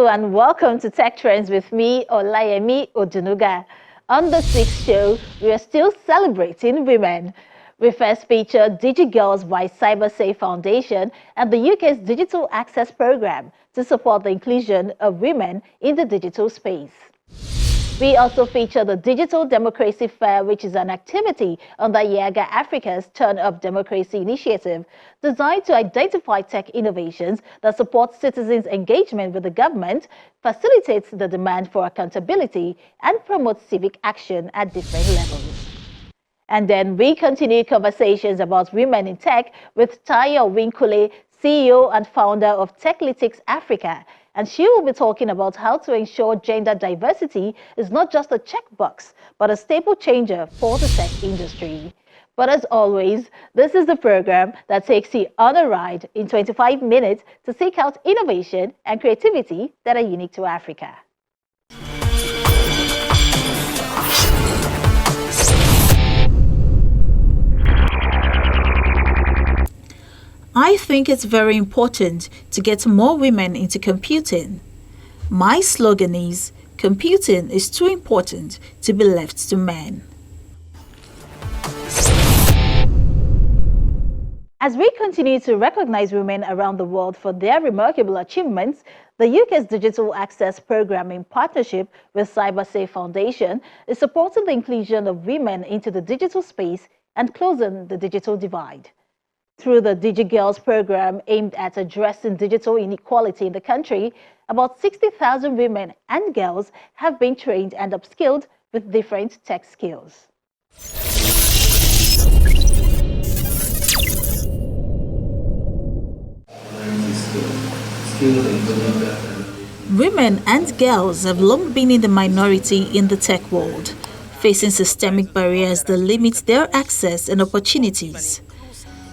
Hello and welcome to Tech Trends with me, Olayemi Odunuga. On the sixth show, we are still celebrating women. We first featured DigiGirls by Cybersafe Foundation and the UK's Digital Access Programme to support the inclusion of women in the digital space. We also feature the Digital Democracy Fair, which is an activity under Yaga Africa's Turn Up Democracy initiative, designed to identify tech innovations that support citizens' engagement with the government, facilitates the demand for accountability, and promotes civic action at different levels. And then we continue conversations about women in tech with Tayo Winkule, CEO and founder of Techlytics Africa. And she will be talking about how to ensure gender diversity is not just a checkbox, but a staple changer for the tech industry. But as always, this is the program that takes you on a ride in 25 minutes to seek out innovation and creativity that are unique to Africa. I think it's very important to get more women into computing. My slogan is, computing is too important to be left to men. As we continue to recognize women around the world for their remarkable achievements, the UK's Digital Access Programme, in partnership with Cybersafe Foundation, is supporting the inclusion of women into the digital space and closing the digital divide. Through the DigiGirls program aimed at addressing digital inequality in the country, about 60,000 women and girls have been trained and upskilled with different tech skills. Women and girls have long been in the minority in the tech world, facing systemic barriers that limit their access and opportunities.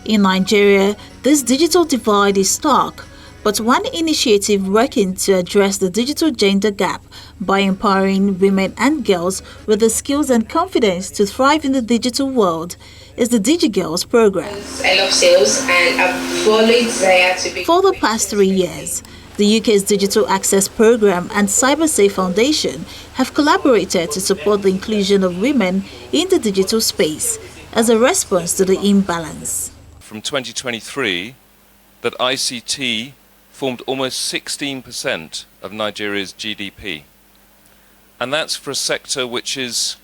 In Nigeria, this digital divide is stark, but one initiative working to address the digital gender gap by empowering women and girls with the skills and confidence to thrive in the digital world is the DigiGirls program. I love sales and I've always desired to be... For the past 3 years, the UK's Digital Access Programme and Cybersafe Foundation have collaborated to support the inclusion of women in the digital space as a response to the imbalance. From 2023, that ICT formed almost 16% of Nigeria's GDP. And that's for a sector which is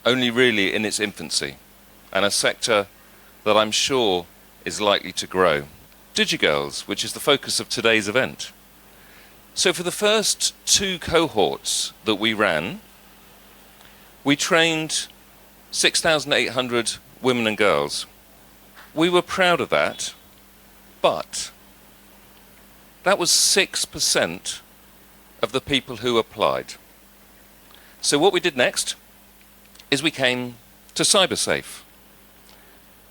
only really in its infancy, and a sector that I'm sure is likely to grow. DigiGirls, which is the focus of today's event. So for the first 2 cohorts that we ran, we trained 6,800 women and girls. We were proud of that, but that was 6% of the people who applied. So what we did next is we came to Cybersafe.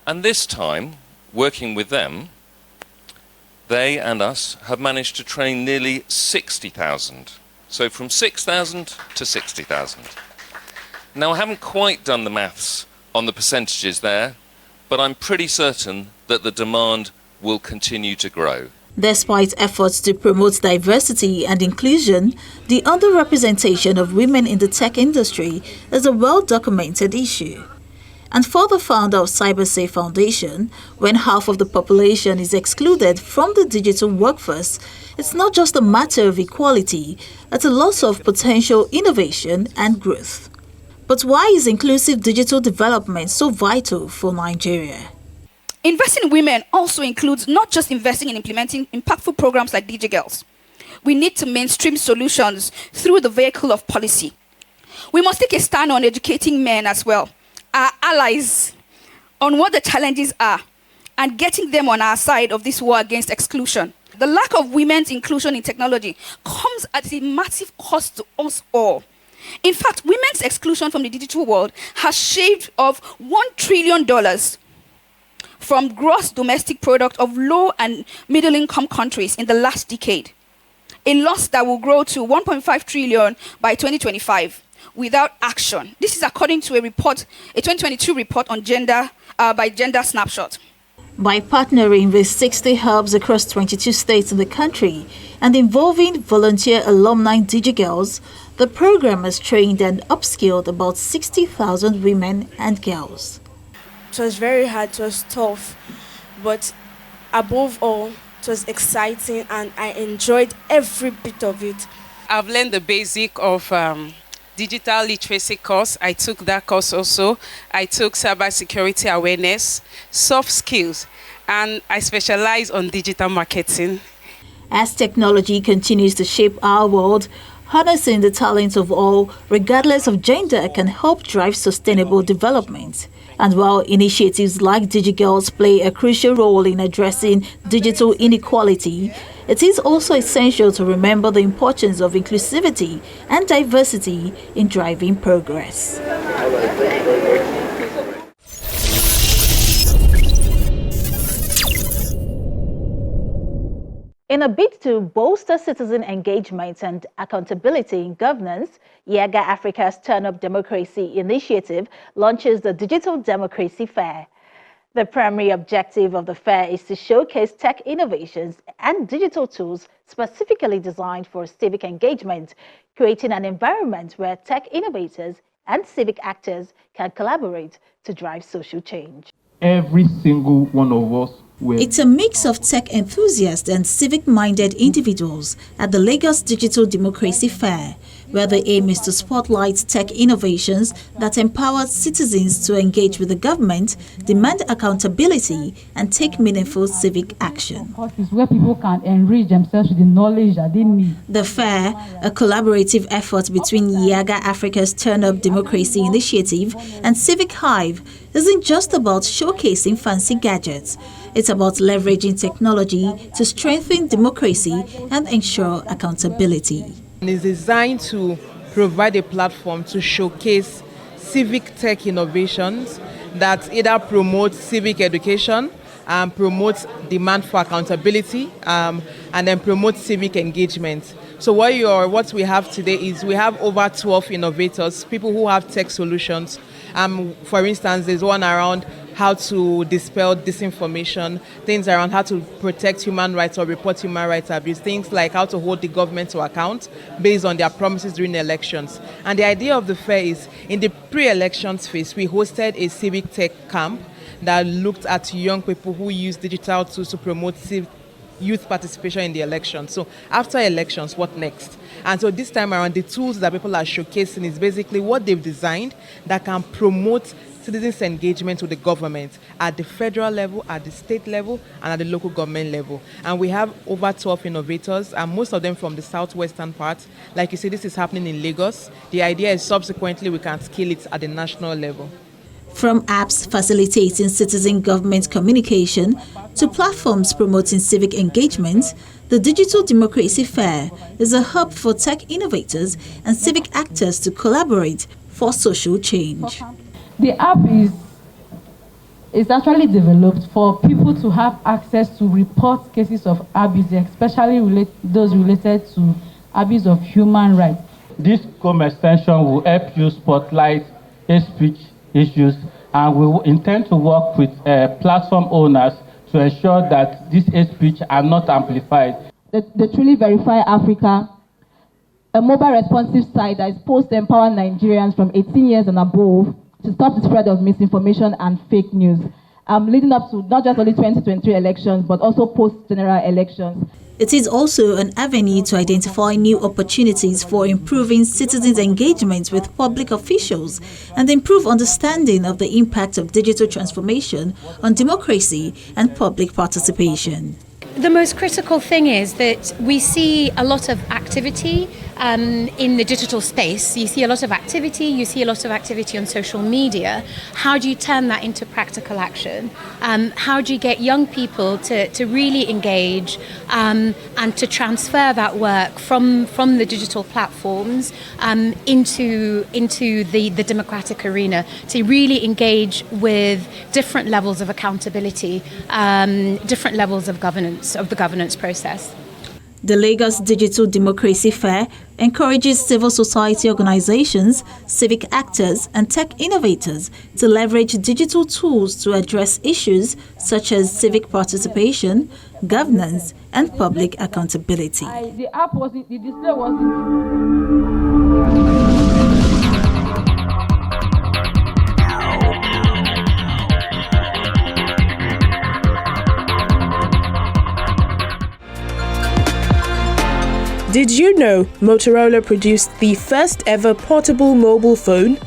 And this time, working with them, they and us have managed to train nearly 60,000. So from 6,000 to 60,000. Now, I haven't quite done the maths on the percentages there, but I'm pretty certain that the demand will continue to grow. Despite efforts to promote diversity and inclusion, the underrepresentation of women in the tech industry is a well-documented issue. And for the founder of Cybersafe Foundation, when half of the population is excluded from the digital workforce, it's not just a matter of equality, it's a loss of potential innovation and growth. But why is inclusive digital development so vital for Nigeria? Investing in women also includes not just investing in implementing impactful programs like DigiGirls. We need to mainstream solutions through the vehicle of policy. We must take a stand on educating men as well, our allies, on what the challenges are, and getting them on our side of this war against exclusion. The lack of women's inclusion in technology comes at a massive cost to us all. In fact, women's exclusion from the digital world has shaved off $1 trillion from gross domestic product of low and middle income countries in the last decade. A loss that will grow to 1.5 trillion by 2025 without action. This is according to a 2022 report on gender by Gender Snapshot. By partnering with 60 hubs across 22 states in the country and involving volunteer alumni DigiGirls, the program has trained and upskilled about 60,000 women and girls. It was very hard, it was tough, but above all, it was exciting and I enjoyed every bit of it. I've learned the basic of digital literacy course. I took that course also. I took cybersecurity awareness, soft skills, and I specialize on digital marketing. As technology continues to shape our world, harnessing the talents of all, regardless of gender, can help drive sustainable development. And while initiatives like DigiGirls play a crucial role in addressing digital inequality, it is also essential to remember the importance of inclusivity and diversity in driving progress. In a bid to bolster citizen engagement and accountability in governance, Yaga Africa's Turn Up Democracy initiative launches the Digital Democracy Fair. The primary objective of the fair is to showcase tech innovations and digital tools specifically designed for civic engagement, creating an environment where tech innovators and civic actors can collaborate to drive social change. Every single one of us. It's a mix of tech enthusiasts and civic-minded individuals at the Lagos Digital Democracy Fair, where the aim is to spotlight tech innovations that empower citizens to engage with the government, demand accountability, and take meaningful civic action. It's where people can enrich themselves with the knowledge that they need. The fair, a collaborative effort between Yaga Africa's Turn Up Democracy Initiative and Civic Hive, isn't just about showcasing fancy gadgets. It's about leveraging technology to strengthen democracy and ensure accountability. It's designed to provide a platform to showcase civic tech innovations that either promote civic education, promote demand for accountability, and then promote civic engagement. So what we have today is we have over 12 innovators, people who have tech solutions. For instance, there's one around how to dispel disinformation, things around how to protect human rights or report human rights abuse, things like how to hold the government to account based on their promises during the elections. And the idea of the fair is, in the pre-elections phase, we hosted a civic tech camp that looked at young people who use digital tools to promote youth participation in the election. So after elections, what next? And so this time around, the tools that people are showcasing is basically what they've designed that can promote citizens' engagement with the government at the federal level, at the state level, and at the local government level. And we have over 12 innovators, and most of them from the southwestern part. Like you say, this is happening in Lagos. The idea is subsequently we can scale it at the national level. From apps facilitating citizen government communication to platforms promoting civic engagement, the Digital Democracy Fair is a hub for tech innovators and civic actors to collaborate for social change. The app is actually developed for people to have access to report cases of abuse, especially those related to abuse of human rights. This Chrome extension will help you spotlight hate speech issues, and we will intend to work with platform owners to ensure that these hate speech are not amplified. The Truly Verify Africa, a mobile responsive site that is supposed to empower Nigerians from 18 years and above to stop the spread of misinformation and fake news, leading up to not just only 2023 elections, but also post-general elections. It is also an avenue to identify new opportunities for improving citizens' engagement with public officials and improve understanding of the impact of digital transformation on democracy and public participation. The most critical thing is that we see a lot of activity in the digital space. You see a lot of activity, on social media. How do you turn that into practical action? How do you get young people to really engage and to transfer that work from the digital platforms into the democratic arena, to really engage with different levels of accountability, different levels of governance, of the governance process? The Lagos Digital Democracy Fair encourages civil society organizations, civic actors, and tech innovators to leverage digital tools to address issues such as civic participation, governance, and public accountability. The app wasn't, the display wasn't. Did you know Motorola produced the first ever portable mobile phone?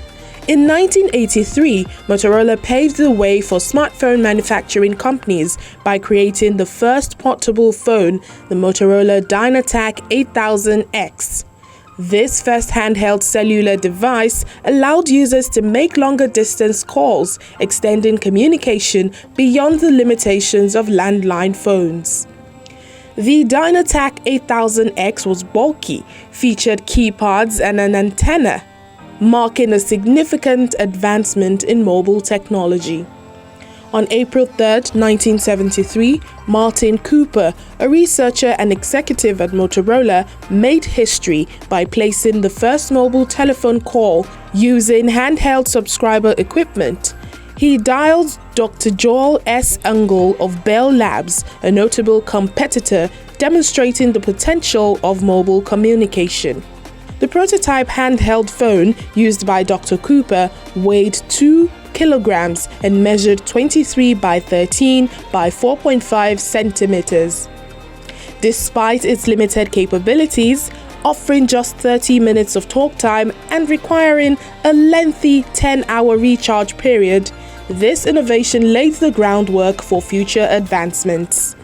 In 1983, Motorola paved the way for smartphone manufacturing companies by creating the first portable phone, the Motorola Dynatac 8000X. This first handheld cellular device allowed users to make longer distance calls, extending communication beyond the limitations of landline phones. The Dynatac 8000X was bulky, featured keypads and an antenna, marking a significant advancement in mobile technology. On April 3, 1973, Martin Cooper, a researcher and executive at Motorola, made history by placing the first mobile telephone call using handheld subscriber equipment. He dialed Dr. Joel S. Ungle of Bell Labs, a notable competitor, demonstrating the potential of mobile communication. The prototype handheld phone used by Dr. Cooper weighed 2 kilograms and measured 23 by 13 by 4.5 centimeters. Despite its limited capabilities, offering just 30 minutes of talk time and requiring a lengthy 10-hour recharge period, this innovation laid the groundwork for future advancements.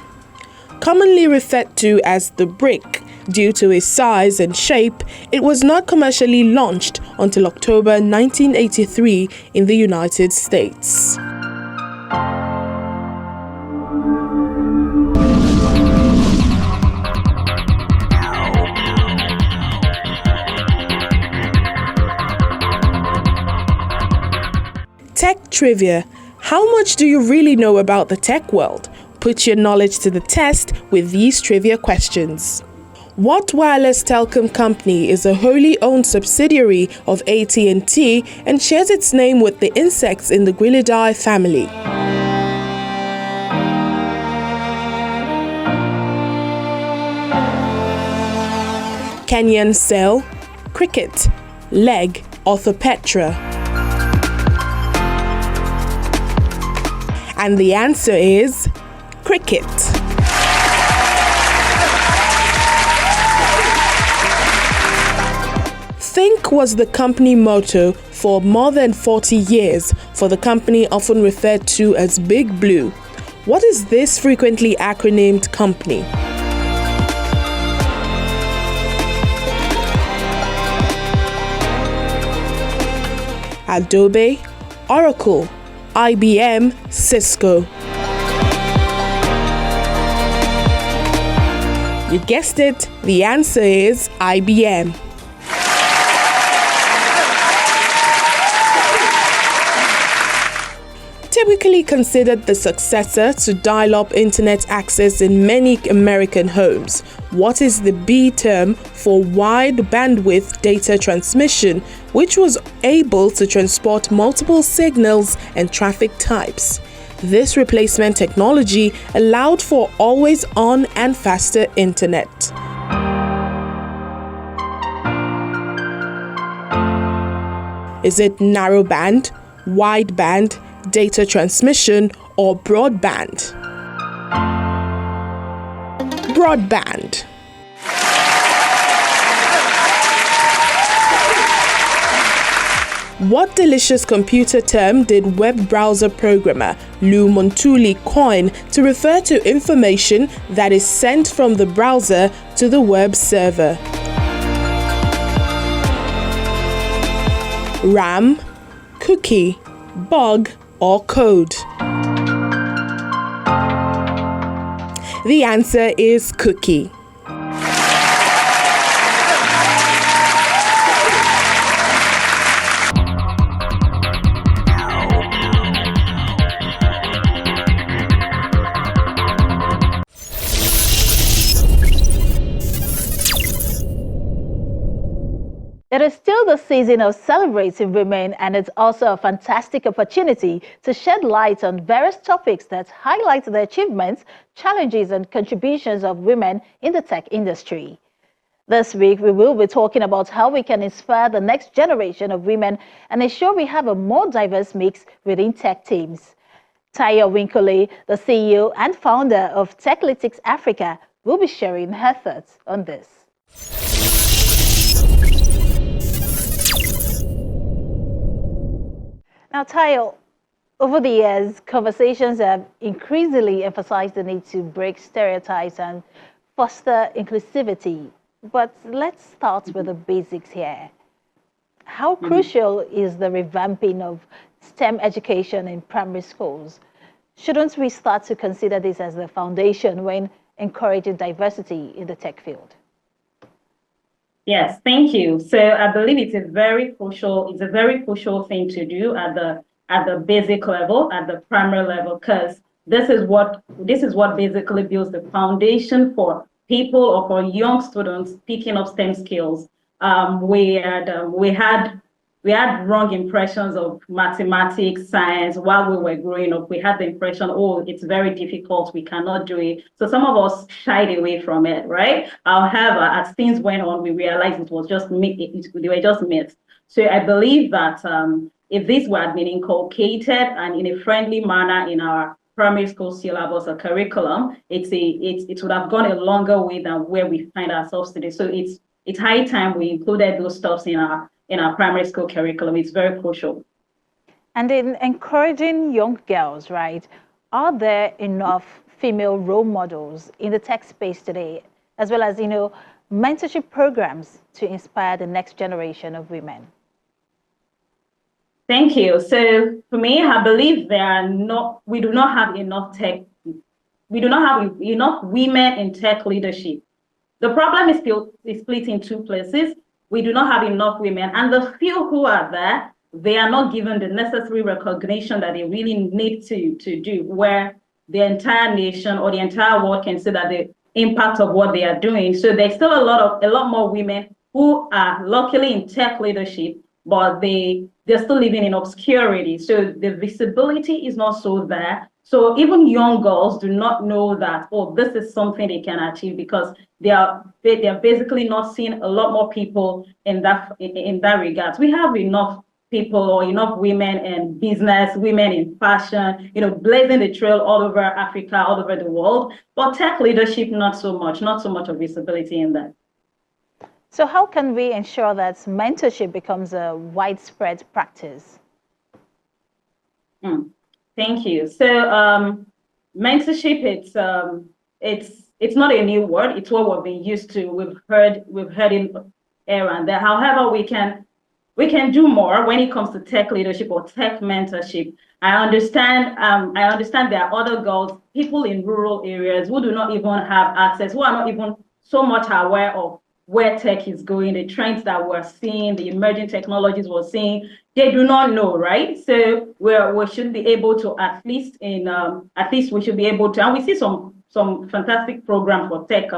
Commonly referred to as the brick due to its size and shape, it was not commercially launched until October 1983 in the United States. Tech trivia. How much do you really know about the tech world? Put your knowledge to the test with these trivia questions. What wireless telecom company is a wholly owned subsidiary of AT&T and shares its name with the insects in the Grillidae family? Kenyan cell, cricket, leg, orthopetra. And the answer is cricket. Think was the company motto for more than 40 years for the company often referred to as Big Blue. What is this frequently acronymed company? Adobe, Oracle, IBM, Cisco. You guessed it, the answer is IBM. Typically considered the successor to dial-up internet access in many American homes, what is the B term for wide bandwidth data transmission, which was able to transport multiple signals and traffic types? This replacement technology allowed for always-on and faster internet. Is it narrowband, wideband, data transmission, or broadband? Broadband. What delicious computer term did web browser programmer Lou Montulli coin to refer to information that is sent from the browser to the web server? RAM, cookie, bug, or code? The answer is cookie. It is still the season of celebrating women, and it's also a fantastic opportunity to shed light on various topics that highlight the achievements, challenges, and contributions of women in the tech industry. This week, we will be talking about how we can inspire the next generation of women and ensure we have a more diverse mix within tech teams. Taya Winkole, the CEO and founder of Techlytics Africa, will be sharing her thoughts on this. Now, Taya, over the years, conversations have increasingly emphasized the need to break stereotypes and foster inclusivity. But let's start with the basics here. How crucial is the revamping of STEM education in primary schools? Shouldn't we start to consider this as the foundation when encouraging diversity in the tech field? Yes, thank you. So I believe it's a very crucial thing to do at the basic level, at the primary level, because this is what basically builds the foundation for people or for young students picking up STEM skills. We had wrong impressions of mathematics, science while we were growing up. We had the impression, oh, it's very difficult, we cannot do it. So some of us shied away from it, right? However, as things went on, we realized it was just they were just myths. So I believe that if these were been inculcated and in a friendly manner in our primary school syllabus or curriculum, it would have gone a longer way than where we find ourselves today. So it's high time we included those stuffs in our primary school curriculum. It's very crucial. And in encouraging young girls, right, are there enough female role models in the tech space today, as well as, mentorship programs to inspire the next generation of women? Thank you. So for me, I believe we do not have enough women in tech leadership. The problem is split in two places. We do not have enough women, and the few who are there, they are not given the necessary recognition that they really need to do, where the entire nation or the entire world can see that the impact of what they are doing. So there's still a lot more women who are luckily in tech leadership, but they're still living in obscurity. So the visibility is not so there. So even young girls do not know that, oh, this is something they can achieve, because they are basically not seeing a lot more people in that regard. We have enough people or enough women in business, women in fashion, blazing the trail all over Africa, all over the world. But tech leadership, not so much of visibility in that. So how can we ensure that mentorship becomes a widespread practice? Thank you. So mentorship, it's not a new word. It's what we've been used to. We've heard it here and there. However, we can do more when it comes to tech leadership or tech mentorship. I understand there are other girls, people in rural areas who do not even have access, who are not even so much aware of where tech is going, the trends that we're seeing, the emerging technologies we're seeing. They do not know, right? So we should be able to at least we should be able to, and we see some fantastic programs for tech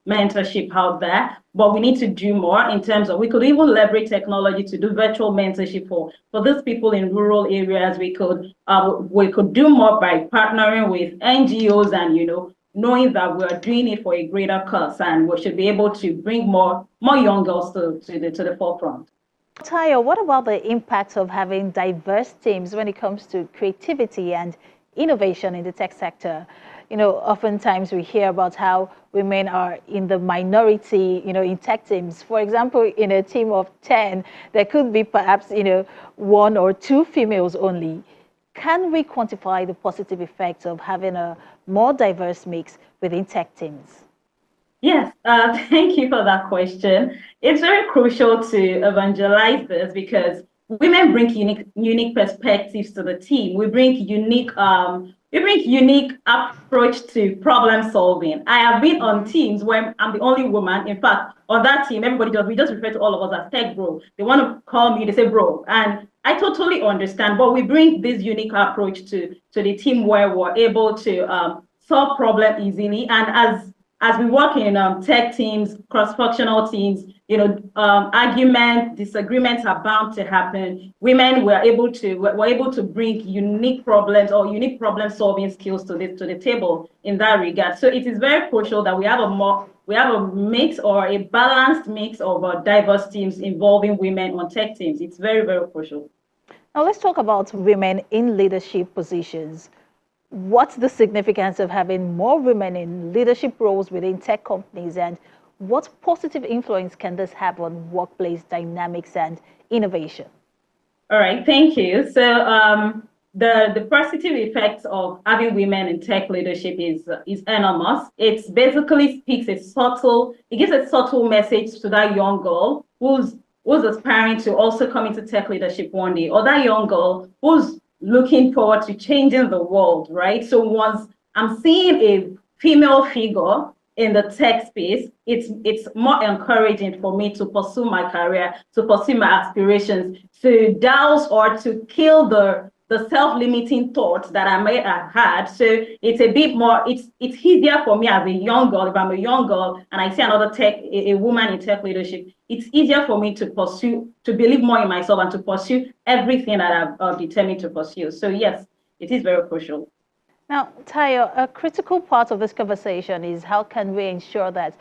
mentorship out there, but we need to do more in terms of, we could even leverage technology to do virtual mentorship for these people in rural areas. We could do more by partnering with NGOs and, knowing that we are doing it for a greater cause, and we should be able to bring more young girls to the forefront. Taya, what about the impact of having diverse teams when it comes to creativity and innovation in the tech sector? Oftentimes we hear about how women are in the minority, in tech teams. For example, in a team of 10, there could be perhaps, 1 or 2 females only. Can we quantify the positive effects of having a more diverse mix within tech teams? Yes, thank you for that question. It's very crucial to evangelize this, because women bring unique perspectives to the team. We bring unique approach to problem solving. I have been on teams where I'm the only woman. In fact, on that team, we just refer to all of us as tech bro. They want to call me, they say bro. And I totally understand, but we bring this unique approach to the team where we're able to solve problems easily. And as we work in tech teams, cross-functional teams, arguments, disagreements are bound to happen. Women were able to bring unique problems or unique problem-solving skills to the table in that regard. So it is very crucial that we have a mix or a balanced mix of diverse teams involving women on tech teams. It's very, very crucial. Now let's talk about women in leadership positions. What's the significance of having more women in leadership roles within tech companies, and what positive influence can this have on workplace dynamics and innovation? All right, thank you. So the positive effects of having women in tech leadership is enormous. It basically gives a subtle message to that young girl who's aspiring to also come into tech leadership one day, or that young girl who's looking forward to changing the world, right? So once I'm seeing a female figure in the tech space, it's more encouraging for me to pursue my career, to pursue my aspirations, to douse or to kill the self-limiting thoughts that I may have had. So it's a bit more, it's easier for me as a young girl. If I'm a young girl and I see another a woman in tech leadership, it's easier for me to believe more in myself and to pursue everything that I've determined to pursue. So yes, it is very crucial. Now, Tayo, a critical part of this conversation is how can we ensure that,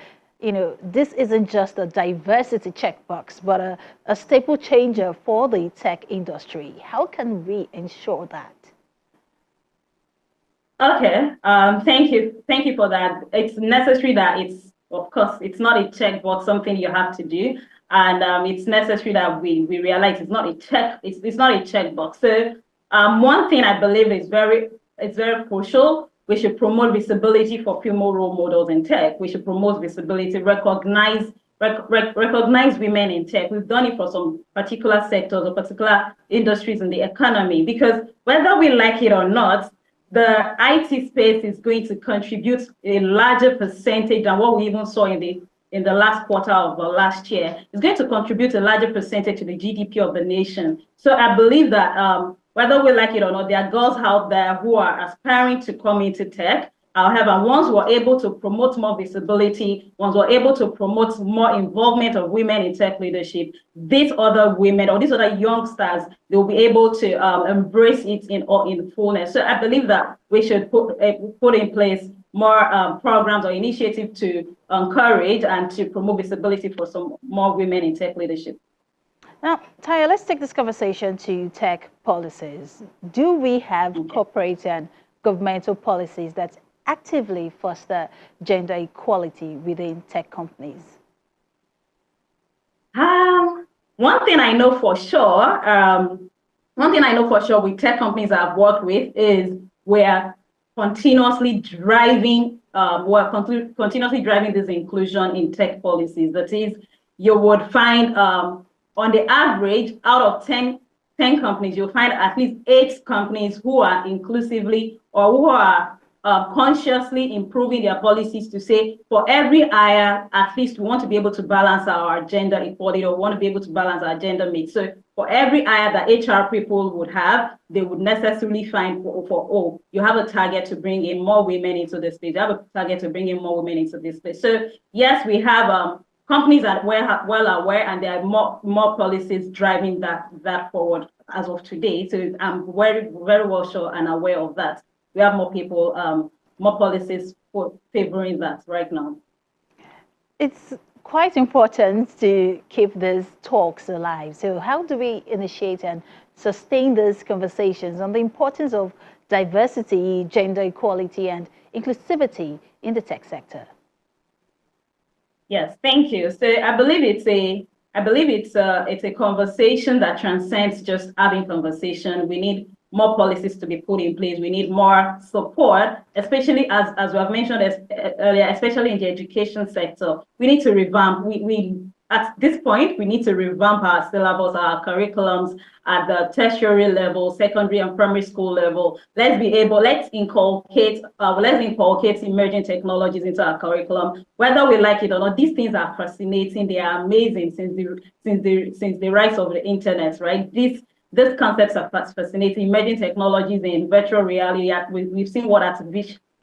this isn't just a diversity checkbox, but a staple changer for the tech industry. How can we ensure that? Okay, thank you for that. It's necessary that of course, it's not a checkbox, something you have to do. And it's necessary that we realize it's not a checkbox. So one thing I believe is very crucial. We should promote visibility for female role models in tech. We should promote visibility, recognize women in tech. We've done it for some particular sectors or particular industries in the economy, because whether we like it or not, the IT space is going to contribute a larger percentage than what we even saw in the last quarter of last year. It's going to contribute a larger percentage to the GDP of the nation. So I believe that whether we like it or not, there are girls out there who are aspiring to come into tech. However, once we're able to promote more visibility, once we're able to promote more involvement of women in tech leadership, these other women or these other youngsters, they'll be able to embrace it in fullness. So I believe that we should put in place more programs or initiatives to encourage and to promote visibility for some more women in tech leadership. Now, Tayo, let's take this conversation to tech policies. Do we have corporate and governmental policies that actively foster gender equality within tech companies? One thing I know for sure with tech companies I've worked with is we're continuously driving this inclusion in tech policies. That is, you would find on the average, out of 10 companies, you'll find at least 8 companies who are inclusively or who are consciously improving their policies to say, for every hire, at least we want to be able to balance our gender equality, or want to be able to balance our gender mix. So for every hire that HR people would have, they would necessarily find you have a target to bring in more women into this space. You have a target to bring in more women into this space. So yes, we have companies that are well aware, and there are more policies driving that forward as of today. So I'm very, very well sure and aware of that. We have more people, more policies favoring that right now. It's quite important to keep these talks alive. So how do we initiate and sustain these conversations on the importance of diversity, gender equality, and inclusivity in the tech sector? Yes, thank you. So I believe it's a conversation that transcends just having conversation. We need more policies to be put in place. We need more support, especially as we have mentioned earlier, especially in the education sector. We need to revamp. At this point, we need to revamp our syllabus, our curriculums at the tertiary level, secondary and primary school level. Let's inculcate emerging technologies into our curriculum. Whether we like it or not, these things are fascinating. They are amazing since the rise of the internet, right? These concepts are fascinating. Emerging technologies in virtual reality. We've seen what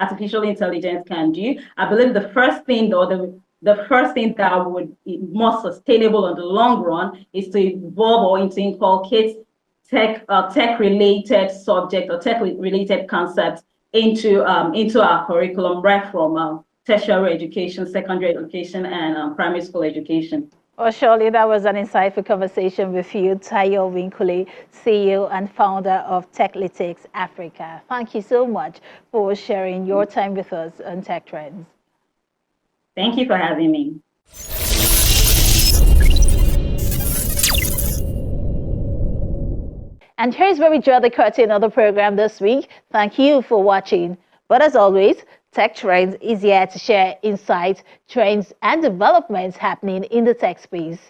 artificial intelligence can do. I believe the first thing, or the first thing that would be more sustainable in the long run is to evolve or to inculcate tech-related subject or tech-related concepts into our curriculum, right from tertiary education, secondary education, and primary school education. Well, surely that was an insightful conversation with you, Tayo Winkule, CEO and founder of Techlitics Africa. Thank you so much for sharing your time with us on Tech Trends. Thank you for having me. And here's where we draw the curtain of the program this week. Thank you for watching. But as always, Tech Trends is here to share insights, trends, and developments happening in the tech space.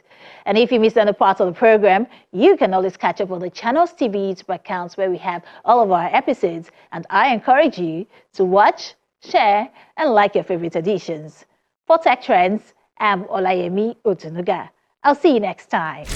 And if you missed any part of the program, you can always catch up on the channel's TV YouTube accounts where we have all of our episodes. And I encourage you to watch, share, and like your favorite editions. For Tech Trends, I'm Olayemi Otunuga. I'll see you next time.